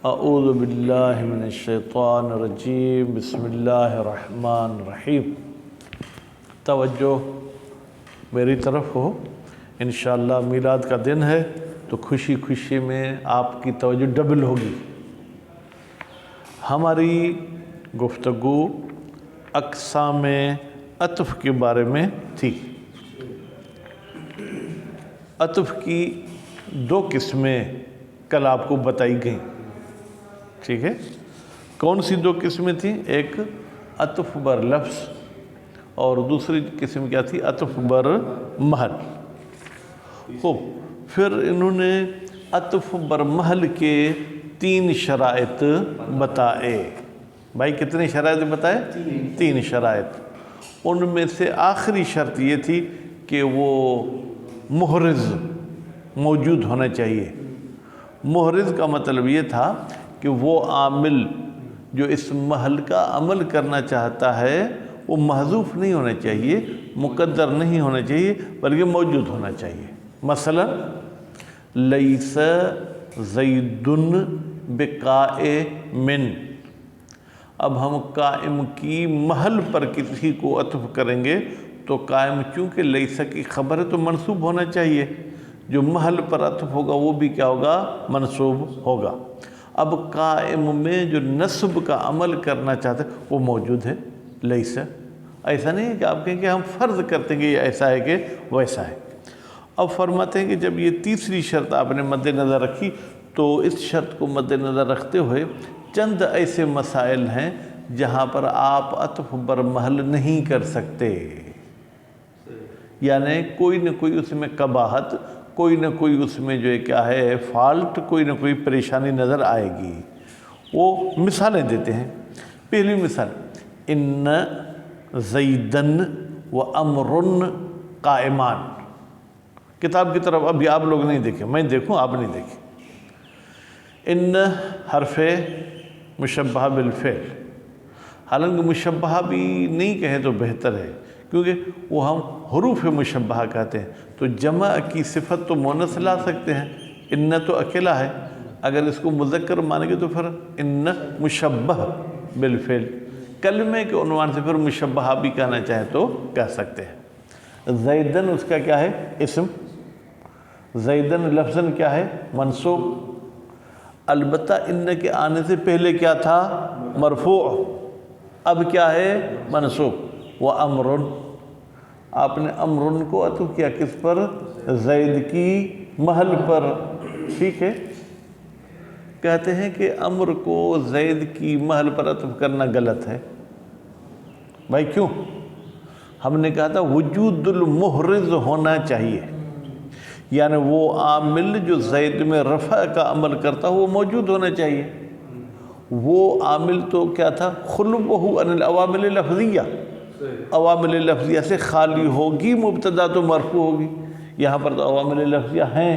اعوذ باللہ من الشیطان الرجیم، بسم اللہ الرحمن الرحیم۔ توجہ میری طرف ہو، انشاءاللہ میلاد کا دن ہے تو خوشی خوشی میں آپ کی توجہ ڈبل ہوگی۔ ہماری گفتگو اقسام عطف کے بارے میں تھی۔ عطف کی دو قسمیں کل آپ کو بتائی گئیں، ٹھیک ہے؟ کون سی دو قسمیں تھیں؟ ایک عطف بر لفظ اور دوسری قسم کیا تھی؟ عطف بر محل۔ خوب، پھر انہوں نے عطف بر محل کے 3 شرائط بتائے۔ بھائی کتنے شرائط بتائے؟ 3 شرائط۔ ان میں سے آخری شرط یہ تھی کہ وہ محرز موجود ہونا چاہیے۔ محرز کا مطلب یہ تھا کہ وہ عامل جو اس محل کا عمل کرنا چاہتا ہے وہ محذوف نہیں ہونا چاہیے، مقدر نہیں ہونا چاہیے، بلکہ موجود ہونا چاہیے۔ مثلا لیس زید بقائم، اب ہم قائم کی محل پر کسی کو عطف کریں گے تو قائم چونکہ لیس کی خبر ہے تو منصوب ہونا چاہیے، جو محل پر عطف ہوگا وہ بھی کیا ہوگا؟ منصوب ہوگا۔ اب قائم میں جو نصب کا عمل کرنا چاہتے ہیں وہ موجود ہے، لیس۔ ایسا نہیں ہے کہ آپ کہیں کہ ہم فرض کرتے ہیں کہ یہ ایسا ہے کہ ویسا ہے۔ اب فرماتے ہیں کہ جب یہ تیسری شرط آپ نے مد نظر رکھی تو اس شرط کو مد نظر رکھتے ہوئے چند ایسے مسائل ہیں جہاں پر آپ عطف بر محل نہیں کر سکتے، یعنی کوئی نہ کوئی اس میں قباحت، کوئی نہ کوئی اس میں جو ہے کیا ہے فالٹ، کوئی نہ کوئی پریشانی نظر آئے گی۔ وہ مثالیں دیتے ہیں۔ پہلی مثال، ان زیدن و امرن قائمان۔ کتاب کی طرف ابھی آپ لوگ نہیں دیکھیں، میں دیکھوں آپ نہیں دیکھیں۔ ان حرف مشبہ بالفعل، حالانکہ مشبہ بھی نہیں کہیں تو بہتر ہے کیونکہ وہ ہم حروف مشبہ کہتے ہیں، تو جمع کی صفت تو مونث لا سکتے ہیں۔ ان تو اکیلا ہے، اگر اس کو مذکر مانیں گے تو پھر ان مشبہ بالفعل، کلمے کے عنوان سے پھر مشبہ بھی کہنا چاہیں تو کہہ سکتے ہیں۔ زیدن اس کا کیا ہے؟ اسم۔ زیدن لفظاً کیا ہے؟ منصوب۔ البتہ ان کے آنے سے پہلے کیا تھا؟ مرفوع، اب کیا ہے؟ منصوب۔ وَأَمْرٌ، آپ نے امرن کو عطف کیا کس پر؟ زید کی محل پر، ٹھیک ہے؟ کہتے ہیں کہ امر کو زید کی محل پر عطف کرنا غلط ہے۔ بھائی کیوں؟ ہم نے کہا تھا وجود المحرز ہونا چاہیے، یعنی وہ عامل جو زید میں رفع کا عمل کرتا وہ موجود ہونا چاہیے۔ وہ عامل تو کیا تھا؟ خلوہ عن العوامل اللفظیہ، عوامل لفظیہ سے خالی ہوگی، مبتدا تو مرفوع ہوگی۔ یہاں پر تو عوامل لفظیہ ہیں،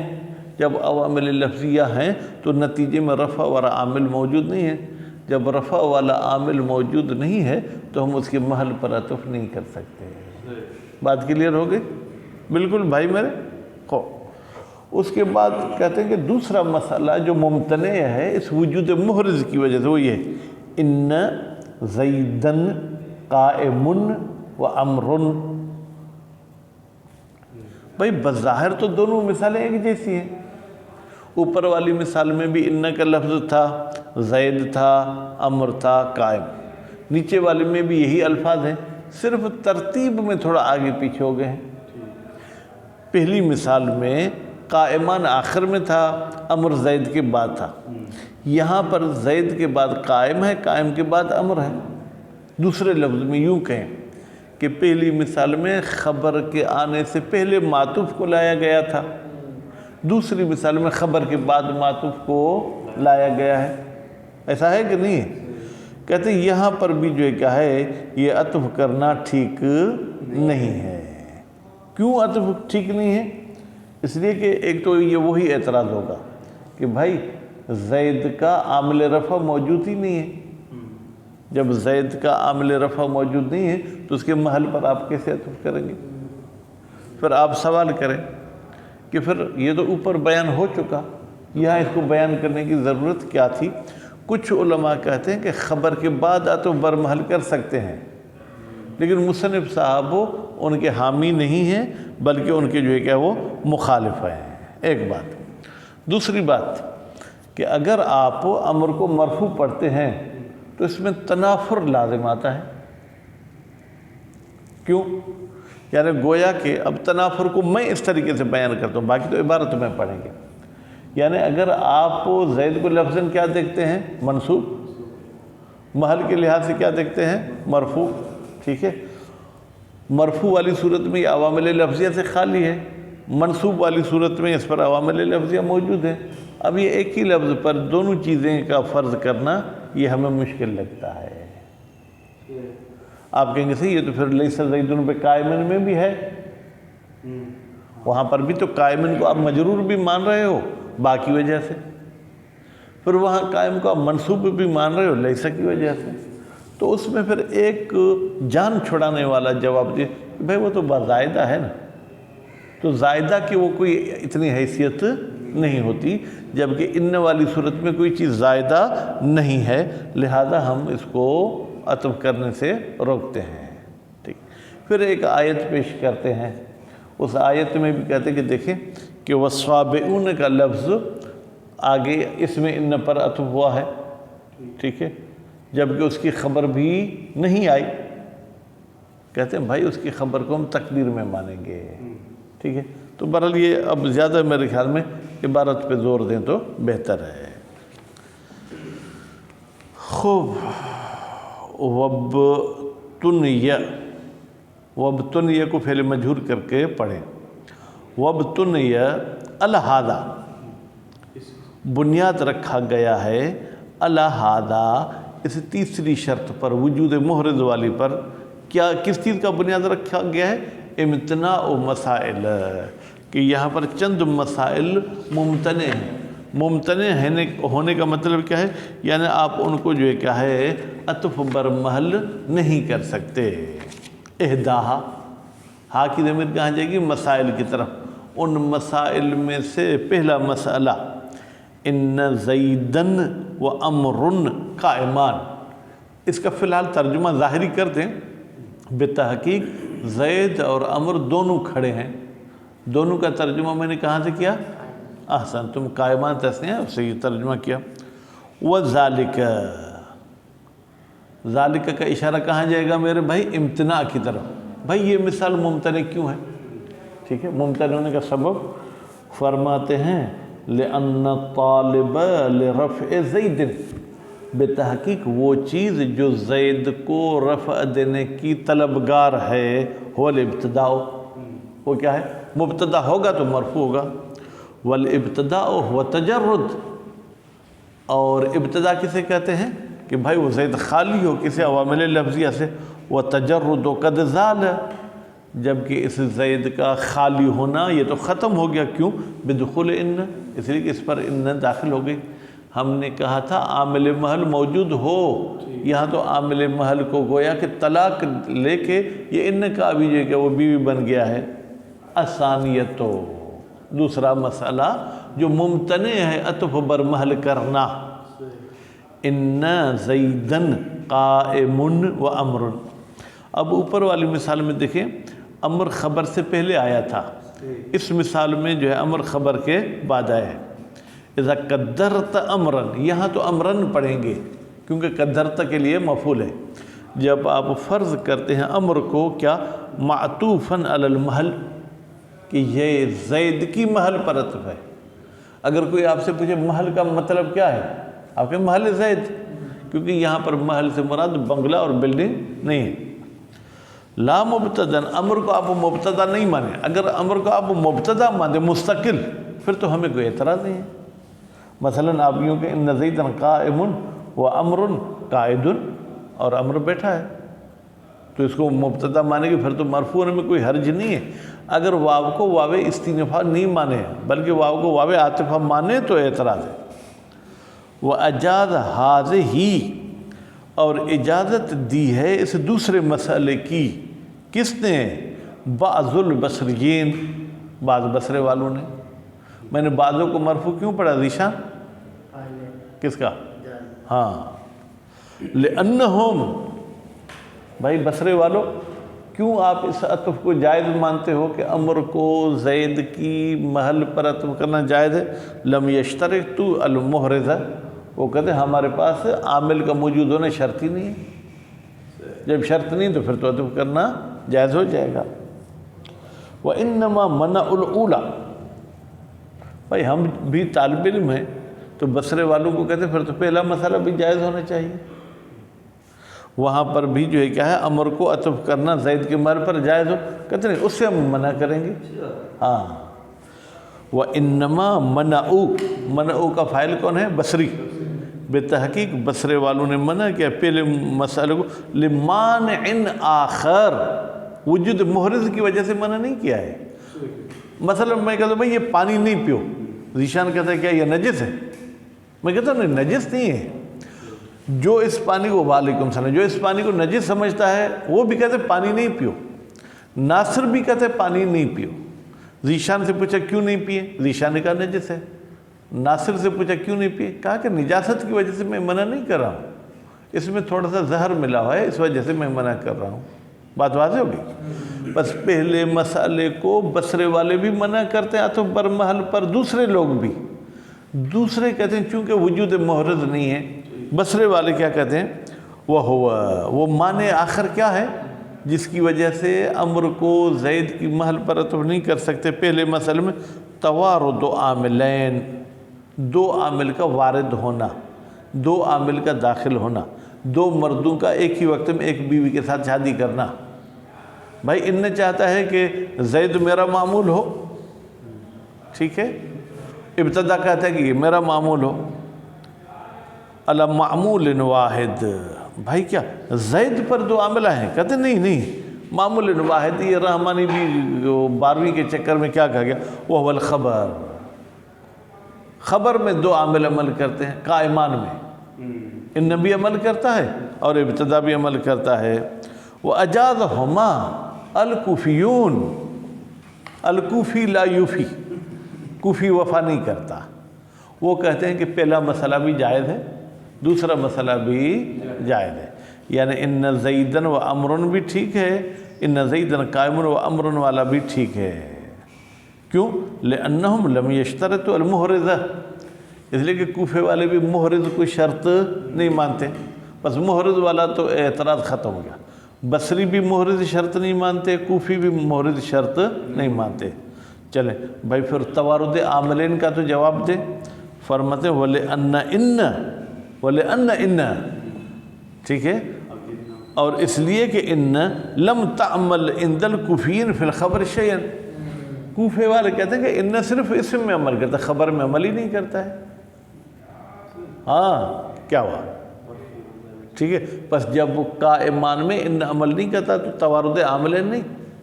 جب عوامل لفظیہ ہیں تو نتیجے میں رفع والا عامل موجود نہیں ہے۔ جب رفع والا عامل موجود نہیں ہے تو ہم اس کے محل پر عطف نہیں کر سکتے۔ بات کلیئر ہو گئی؟ بالکل بھائی میرے کو۔ اس کے بعد کہتے ہیں کہ دوسرا مسئلہ جو ممتنع ہے اس وجود محرز کی وجہ سے وہ یہ ہے، ان زیدن قائم و امرن۔ بھائی بظاہر تو دونوں مثالیں ایک جیسی ہیں۔ اوپر والی مثال میں بھی ان کا لفظ تھا، زید تھا، امر تھا، قائم۔ نیچے والی میں بھی یہی الفاظ ہیں، صرف ترتیب میں تھوڑا آگے پیچھے ہو گئے ہیں۔ پہلی مثال میں قائمان آخر میں تھا، امر زید کے بعد تھا۔ یہاں پر زید کے بعد قائم ہے، قائم کے بعد امر ہے۔ دوسرے لفظ میں یوں کہیں کہ پہلی مثال میں خبر کے آنے سے پہلے معطوف کو لایا گیا تھا، دوسری مثال میں خبر کے بعد معطوف کو لایا گیا ہے۔ ایسا ہے کہ نہیں ہے؟ کہتے ہیں یہاں پر بھی جو ہے کیا ہے، یہ عطف کرنا ٹھیک نہیں ہے۔ کیوں عطف ٹھیک نہیں ہے؟ اس لیے کہ ایک تو یہ وہی اعتراض ہوگا کہ بھائی زید کا عامل رفع موجود ہی نہیں ہے۔ جب زید کا عامل رفع موجود نہیں ہے تو اس کے محل پر آپ کیسے عطف کریں گے؟ پھر آپ سوال کریں کہ پھر یہ تو اوپر بیان ہو چکا یہاں اس کو بیان کرنے کی ضرورت کیا تھی؟ کچھ علماء کہتے ہیں کہ خبر کے بعد عطف برمحل کر سکتے ہیں، لیکن مصنف صاحب ان کے حامی نہیں ہیں بلکہ ان کے جو ہے کیا وہ مخالف ہیں، ایک بات۔ دوسری بات کہ اگر آپ امر کو مرفوع پڑھتے ہیں تو اس میں تنافر لازم آتا ہے۔ کیوں؟ یعنی گویا کہ اب تنافر کو میں اس طریقے سے بیان کرتا ہوں، باقی تو عبارت میں پڑھیں گے۔ یعنی اگر آپ زید کو لفظاً کیا دیکھتے ہیں؟ منصوب، محل کے لحاظ سے کیا دیکھتے ہیں؟ مرفوع، ٹھیک ہے؟ مرفوع والی صورت میں یہ عوامل لفظیہ سے خالی ہے، منصوب والی صورت میں اس پر عوامل لفظیہ موجود ہیں۔ اب یہ ایک ہی لفظ پر دونوں چیزیں کا فرض کرنا یہ ہمیں مشکل لگتا ہے۔ آپ کہیں گے صحیح، یہ تو پھر لیس زید پہ قائمن میں بھی ہے، وہاں پر بھی تو قائمن کو آپ مجرور بھی مان رہے ہو باقی وجہ سے، پھر وہاں قائم کو آپ منصوب بھی مان رہے ہو لیسا کی وجہ سے، تو اس میں پھر ایک جان چھڑانے والا جواب دے بھائی وہ تو بازائدہ ہے نا، تو زائدہ کی وہ کوئی اتنی حیثیت نہیں ہوتی، جبکہ ان والی صورت میں کوئی چیز زائدہ نہیں ہے، لہذا ہم اس کو عطف کرنے سے روکتے ہیں۔ ٹھیک، پھر ایک آیت پیش کرتے ہیں، اس آیت میں بھی کہتے ہیں کہ دیکھیں کہ وَالصَّابِئُونَ کا لفظ آگے اس میں ان پر عطف ہوا ہے، ٹھیک ہے، جبکہ اس کی خبر بھی نہیں آئی، کہتے ہیں بھائی اس کی خبر کو ہم تقدیر میں مانیں گے، ٹھیک ہے۔ تو بہرحال یہ اب زیادہ میرے خیال میں عبارت پہ زور دیں تو بہتر ہے۔ خوب، وَابْتُنِيَ کو فعل مجہور کر کے پڑھیں۔ وَابْتُنِيَ الْحَادَا، بنیاد رکھا گیا ہے الحادہ، اس تیسری شرط پر، وجود محرز والی پر۔ کیا کس چیز کا بنیاد رکھا گیا ہے؟ امتناع و مسائل، کہ یہاں پر چند مسائل ممتنع ہیں۔ ممتنع ہونے کا مطلب کیا ہے؟ یعنی آپ ان کو جو ہے کیا ہے عطف برمحل نہیں کر سکتے۔ احداہا، ہا کی ضمیر کہاں جائے گی؟ مسائل کی طرف۔ ان مسائل میں سے پہلا مسئلہ ان زیدن و امرن قائمان، اس کا فی الحال ترجمہ ظاہری کر دیں۔ بتحقیق زید اور امر دونوں کھڑے ہیں، دونوں کا ترجمہ میں نے کہاں سے کیا؟ احسن، تم قائمان تسنیہ اس سے یہ ترجمہ کیا۔ وَذَالِكَ، ذالک کا اشارہ کہاں جائے گا میرے بھائی؟ امتناع کی طرف۔ بھائی یہ مثال ممتنع کیوں ہے؟ ٹھیک ہے، ممتنع ہونے کا سبب فرماتے ہیں لِأَنَّ الطَّالِبَ لِرَفْعِ زَيْدٍ، بتحقیق وہ چیز جو زید کو رفع دینے کی طلبگار ہے، هو الابتداء، وہ کیا ہے؟ مبتدا ہوگا تو مرفوع ہوگا۔ والابتداء هو تجرد، اور ابتدا کسے کہتے ہیں؟ کہ بھائی وہ زید خالی ہو کسی عوامل لفظیہ سے، وتجرد قد زال، جبکہ اس زید کا خالی ہونا یہ تو ختم ہو گیا۔ کیوں؟ بدخول ان، اس لیے کہ اس پر ان داخل ہو گئی۔ ہم نے کہا تھا عامل محل موجود ہو، یہاں تو عامل محل کو گویا کہ طلاق لے کے یہ ان کا بھی جو ہے کہ وہ بیوی بن گیا ہے۔ الثانیۃ، دوسرا مسئلہ جو ممتنع ہے عطف برمحل کرنا، ان زیدن قائم و امر۔ اب اوپر والی مثال میں دیکھیں امر خبر سے پہلے آیا تھا، اس مثال میں جو ہے امر خبر کے بعد آیا ہے۔ اذا قدرت امرن، یہاں تو امرن پڑھیں گے کیونکہ قدرت کے لیے مفعول ہے۔ جب آپ فرض کرتے ہیں امر کو کیا معطوفاً علی المحل، کہ یہ زید کی محل پر عطف ہے۔ اگر کوئی آپ سے پوچھے محل کا مطلب کیا ہے، آپ کہیں محل زید، کیونکہ یہاں پر محل سے مراد بنگلہ اور بلڈنگ نہیں ہے۔ لا مبتدا، امر کو آپ مبتدا نہیں مانیں، اگر امر کو آپ مبتدا مانیں مستقل پھر تو ہمیں کوئی اعتراض نہیں ہے۔ مثلا آپ یوں کہ ان زیدن قائم و امر قائد، اور امر بیٹھا ہے، تو اس کو مبتدا مانیں گے پھر تو مرفوع ہونے میں کوئی حرج نہیں ہے۔ اگر واو کو واو استینفا نہیں مانے بلکہ واو کو واو عاطفہ مانے تو اعتراض ہے۔ وَأَجَازَ هَذِهِ، اور اجازت دی ہے اس دوسرے مسئلے کی، کس نے؟ بعض البصریین، بعض بصرے والوں نے۔ میں نے بعضوں کو مرفوع کیوں پڑھا ذیشان؟ کس کا؟ ہاں، لأنہم، بھائی بصرے والوں کیوں آپ اس عطف کو جائز مانتے ہو کہ امر کو زید کی محل پر عطف کرنا جائز ہے؟ لم یشترط المحرزہ، وہ کہتے ہیں ہمارے پاس عامل کا موجود ہونا شرط ہی نہیں ہے، جب شرط نہیں تو پھر تو عطف کرنا جائز ہو جائے گا۔ وَإِنَّمَا مَنَعُ الْأُولَى، بھائی ہم بھی طالب علم ہیں تو بصرے والوں کو کہتے ہیں پھر تو پہلا مسئلہ بھی جائز ہونا چاہیے، وہاں پر بھی جو ہے کیا ہے امر کو عطف کرنا زید کے محل پر جائز ہو، کہتے ہیں اس سے ہم منع کریں گے۔ ہاں، وَإِنَّمَا منعو کا فاعل کون ہے؟ بصری، بے تحقیق بصرے والوں نے منع کیا پہلے مسئلے کو، لِمَانِعٍ آخر، وجود محرز کی وجہ سے منع نہیں کیا ہے۔ مثلا میں کہتا ہوں بھائی یہ پانی نہیں پیو، ذیشان کہتا ہے کیا یہ نجس ہے؟ میں کہتا ہوں نہیں نجس نہیں ہے، جو اس پانی کو، وعلیکم السلام، جو اس پانی کو نجس سمجھتا ہے وہ بھی کہتے ہیں پانی نہیں پیو، ناصر بھی کہتے ہیں پانی نہیں پیو۔ ذیشان سے پوچھا کیوں نہیں پیے؟ ذیشان نے کہا نجس ہے۔ ناصر سے پوچھا کیوں نہیں پیے؟ کہا کہ نجاست کی وجہ سے میں منع نہیں کر رہا ہوں، اس میں تھوڑا سا زہر ملا ہوا ہے اس وجہ سے میں منع کر رہا ہوں۔ بات واضح ہوگی؟ بس پہلے مسئلے کو بصرے والے بھی منع کرتے ہیں عطف بر محل پر، دوسرے لوگ بھی، دوسرے کہتے ہیں چونکہ وجود محرز نہیں ہے، بصرے والے کیا کہتے ہیں؟ وہ معنی آخر کیا ہے جس کی وجہ سے امر کو زید کی محل پر عطف نہیں کر سکتے؟ پہلے مسئلے میں توارد عاملین، دو عامل کا وارد ہونا، دو عامل کا داخل ہونا، دو مردوں کا ایک ہی وقت میں ایک بیوی کے ساتھ شادی کرنا۔ بھائی ان نے چاہتا ہے کہ زید میرا معمول ہو، ٹھیک ہے، ابتدا کہتا ہے کہ یہ میرا معمول ہو، علی معمول واحد، بھائی کیا زید پر دو عاملہ ہیں؟ کہتے نہیں معمول واحد، یہ رحمانی بھی 12ویں کے چکر میں کیا کہا گیا؟ وہ الخبر، خبر میں دو عامل عمل کرتے ہیں، قائمان میں ان بھی عمل کرتا ہے اور ابتدا بھی عمل کرتا ہے۔ وَأَجَازَهُمَا الکوفیون، الکوفی لا یوفی، کوفی وفا نہیں کرتا، وہ کہتے ہیں کہ پہلا مسئلہ بھی جائز ہے دوسرا مسئلہ بھی جائز ہے، یعنی ان زیدن و امرن بھی ٹھیک ہے، ان زیدن قائم و امرن والا بھی ٹھیک ہے۔ کیوں؟ لأنہم لم یشترطوا المحرزہ، اس لیے کہ کوفے والے بھی محرز کوئی شرط نہیں مانتے، بس محرز والا تو اعتراض ختم ہو گیا۔ بصری بھی محرز شرط نہیں مانتے، کوفی بھی محرز شرط نہیں مانتے۔ چلیں بھائی پھر توارد عاملین کا تو جواب دیں، فرماتے ہیں وَلِأَنَّ إِنَّ، ٹھیک ہے، اور اس لیے کہ ان لم تعمل عند الکوفیین فی الخبر شیئا، کوفے والے کہتے ہیں کہ ان صرف اسم میں عمل کرتا ہے، خبر میں عمل ہی نہیں کرتا ہے۔ ہاں کیا ہوا؟ ٹھیک ہے، پس جب وہ قائمان میں ان عمل نہیں کرتا تو توارد عاملین نہیں،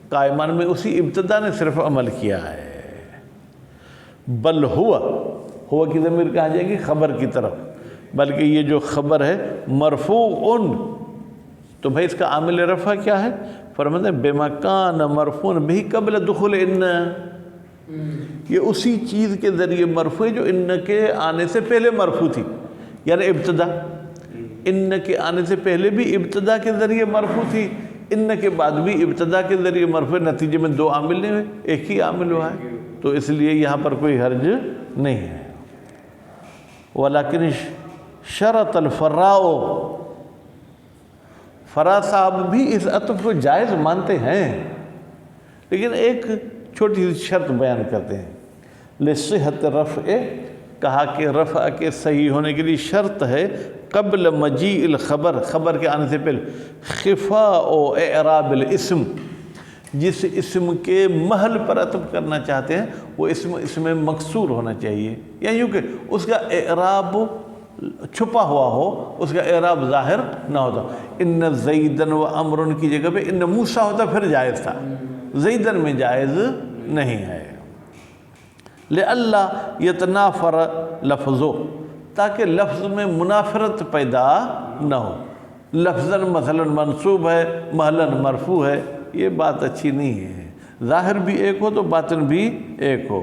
قائمان میں اسی ابتدا نے صرف عمل کیا ہے۔ بل ہوا کی ضمیر کہاں جائے گی؟ خبر کی طرف، بلکہ یہ جو خبر ہے مرفوع، تو بھائی اس کا عامل رفع کیا ہے؟ فرماتے ہیں بما کان مرفوع بھی قبل دخول ان، یہ اسی چیز کے ذریعے مرفوع جو ان کے آنے سے پہلے مرفوع تھی، یعنی ابتدا، ان کے آنے سے پہلے بھی ابتدا کے ذریعے مرفوع تھی، ان کے بعد بھی ابتدا کے ذریعے مرفوع، نتیجے میں دو عامل نہیں ہوئے، ایک ہی عامل ہوا ہے، تو اس لیے یہاں پر کوئی حرج نہیں ہے۔ ولیکن شرط الفراء، فرا صاحب بھی اس عطف کو جائز مانتے ہیں، لیکن ایک چھوٹی سی شرط بیان کرتے ہیں، لصحت رفع، کہا کہ رفع کے صحیح ہونے کے لیے شرط ہے قبل مجیء الخبر، خبر کے آنے سے پہلے، خفاء اعراب الاسم، جس اسم کے محل پر عطف کرنا چاہتے ہیں وہ اسم میں مکسور ہونا چاہیے، یا یوں کہ اس کا اعراب چھپا ہوا ہو، اس کا اعراب ظاہر نہ ہوتا۔ ان زیدن و امرن کی جگہ پہ ان موسیٰ ہوتا پھر جائز تھا، زیدن میں جائز نہیں ہے۔ لئلا یتنافر لفظو، تاکہ لفظ میں منافرت پیدا نہ ہو، لفظاً مثلا منصوب ہے محلاً مرفوع ہے، یہ بات اچھی نہیں ہے، ظاہر بھی ایک ہو تو باطن بھی ایک ہو۔